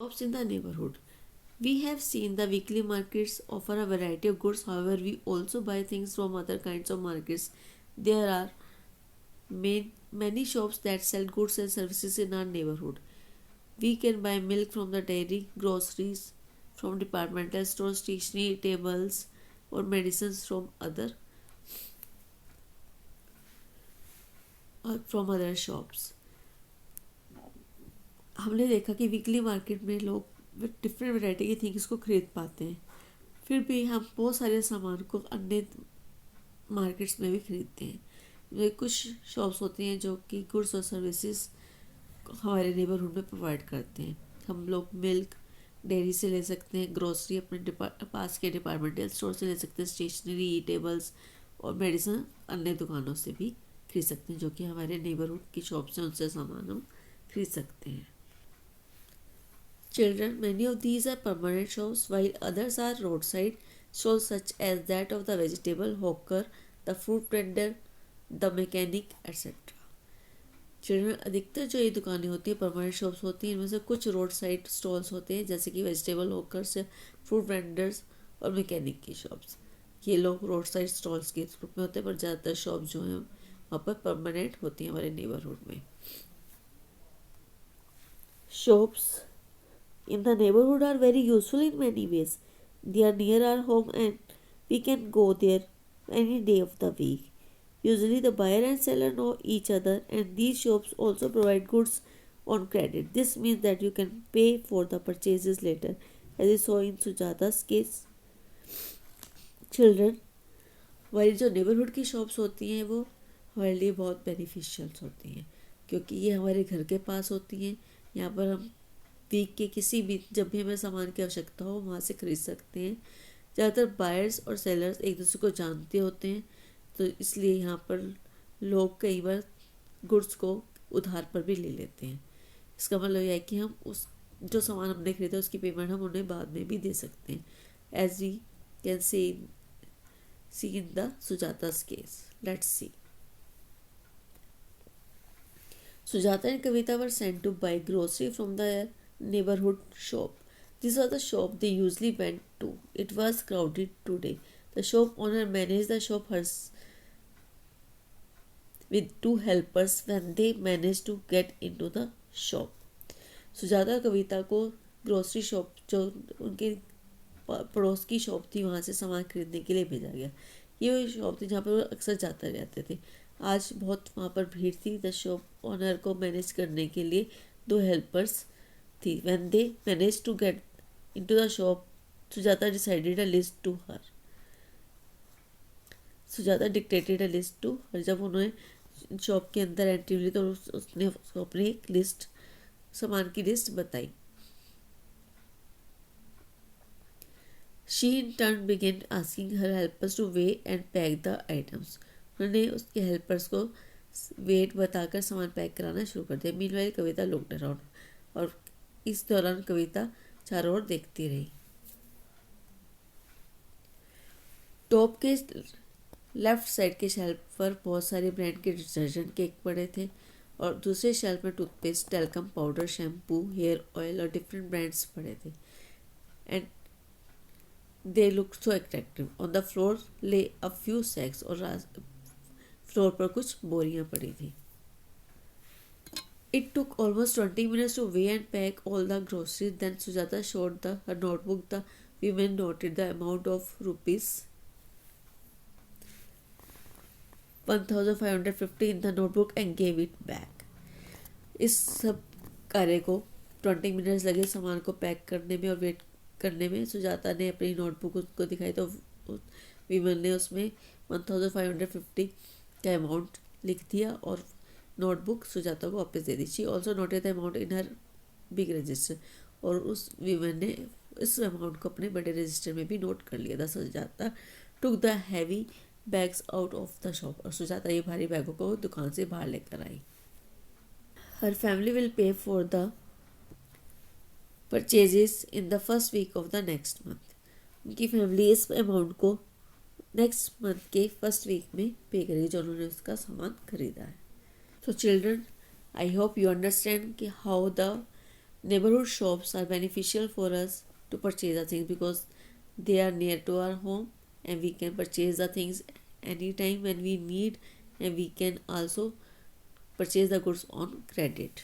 Shops in the neighborhood. We have seen the weekly markets offer a variety of goods, however, we also buy things from other kinds of markets. There are many shops that sell goods and services in our neighborhood. We can buy milk from the dairy, groceries from departmental stores, stationery, tables, or medicines from other shops. हमने देखा कि weekly market में लोग different variety की things को खरीद पाते हैं. फिर भी हम बहुत सारे सामान को अन्य मार्केट्स में भी खरीदते हैं. कुछ शॉप्स होती हैं जो कि गुड्स और सर्विसेज हमारे नेबरहुड में प्रोवाइड करते हैं. हम लोग मिल्क डेयरी से ले सकते हैं, ग्रोसरी अपने पास के डिपार्टमेंटल स्टोर से ले सकते हैं, स्टेशनरी, टेबल्स और मेडिसिन अन्य दुकानों से भी खरीद सकते हैं जो कि हमारे नेबरहुड की शॉप से उनसे सामान हम खरीद सकते हैं. Children, many of these are permanent shops while others are roadside stalls such as that of the vegetable hawker, the fruit vendor, the mechanic, etc. Children, अधिकतर जो ये दुकानें होती हैं परमानेंट शॉप्स होती हैं. इनमें से कुछ रोड साइड स्टॉल्स होते हैं जैसे कि वेजिटेबल हॉकर्स या फ्रूट वेंडर्स और मैकेनिक की शॉप्स. ये लोग रोड साइड स्टॉल्स के रूप में होते हैं, पर ज़्यादातर शॉप जो हैं वहाँ पर परमानेंट होती हैं हमारे नेबरहुड में. Shops in the neighborhood are very useful in many ways. They are near our home and we can go there any day of the week. Usually the buyer and seller know each other and these shops also provide goods on credit. This means that you can pay for the purchases later, as you saw in Sujata's case. Children, हमारी जो neighbourhood की shops होती हैं वो हमारे लिए बहुत beneficial होती हैं क्योंकि ये हमारे घर के पास होती हैं. यहाँ पर हम वीक के किसी भी जब भी हमें सामान की आवश्यकता हो वहाँ से खरीद सकते हैं. ज़्यादातर बायर्स और सेलर्स एक दूसरे को जानते होते हैं, तो इसलिए यहाँ पर लोग कई बार गुड्स को उधार पर भी ले लेते हैं. इसका मतलब यह है कि हम उस जो सामान हमने खरीदा उसकी पेमेंट हम उन्हें बाद में भी दे सकते हैं. As we can see in the Sujata's case. Let's see. Sujata and Kavita were sent to buy grocery from the neighborhood shop. This was the shop they usually went to. It was crowded today. The shop owner managed the shop with two helpers when they managed to get into the shop. Sujata और कविता को grocery shop जो उनके पड़ोस की shop थी वहाँ से सामान खरीदने के लिए भेजा गया. ये वो शॉप थी जहाँ पर वो अक्सर जाते रहते थे. आज बहुत वहाँ पर भीड़ थी. द शॉप ओनर को मैनेज करने के लिए दो हेल्पर्स थी. When they manage to get into the shop, Sujata decided a list to her. Sujata dictated a list to her. जब उन्होंने शॉप के अंदर एंट्री हुई तो उसने उसको अपनी एक लिस्ट, सामान की लिस्ट बताई. She in turn began asking her helpers to weigh and pack the items. उन्होंने उसके हेल्पर्स को वेट बताकर सामान पैक कराना शुरू कर दिया. मीनवाइल कविता लुक्ड अराउंड. और इस दौरान कविता चारों ओर देखती रही. टॉप के लेफ्ट साइड के शेल्फ पर बहुत सारे ब्रांड के डिटर्जेंट केक पड़े थे और दूसरे शेल्फ में toothpaste, talcum powder, shampoo, hair oil और डिफरेंट ब्रांड्स पड़े थे. And they look so attractive. On the floor lay a few सैक्स. और फ्लोर पर कुछ बोरियां पड़ी थी. It took almost 20 minutes to weigh and pack all the groceries. Then Sujata showed her notebook. The women noted the amount of rupees 1550 in the notebook and gave it back. इस सब कार्य को 20 minutes लगे सामान को pack करने में और वेट करने में. सुजाता ने अपनी नोटबुक उसको दिखाई तो विमन ने उसमें 1550 का अमाउंट लिख दिया और नोटबुक सुजाता को वापस दे दी. She also noted the amount in her big register. और उस विमन ने इस अमाउंट को अपने बड़े रजिस्टर में भी नोट कर लिया था. Sujata took the heavy bags out of the shop. और सुजाता ये भारी बैगों को दुकान से बाहर लेकर आई. Her family will pay for the purchases in the first week of the next month. उनकी फैमिली इस अमाउंट को नेक्स्ट मंथ के फर्स्ट वीक में पे करेगी जो उन्होंने उसका सामान खरीदा है. So children, I hope you understand how the Neighborhood shops are beneficial for us to purchase the things because they are near to our home and we can purchase the things anytime when we need, and we can also purchase the goods on credit.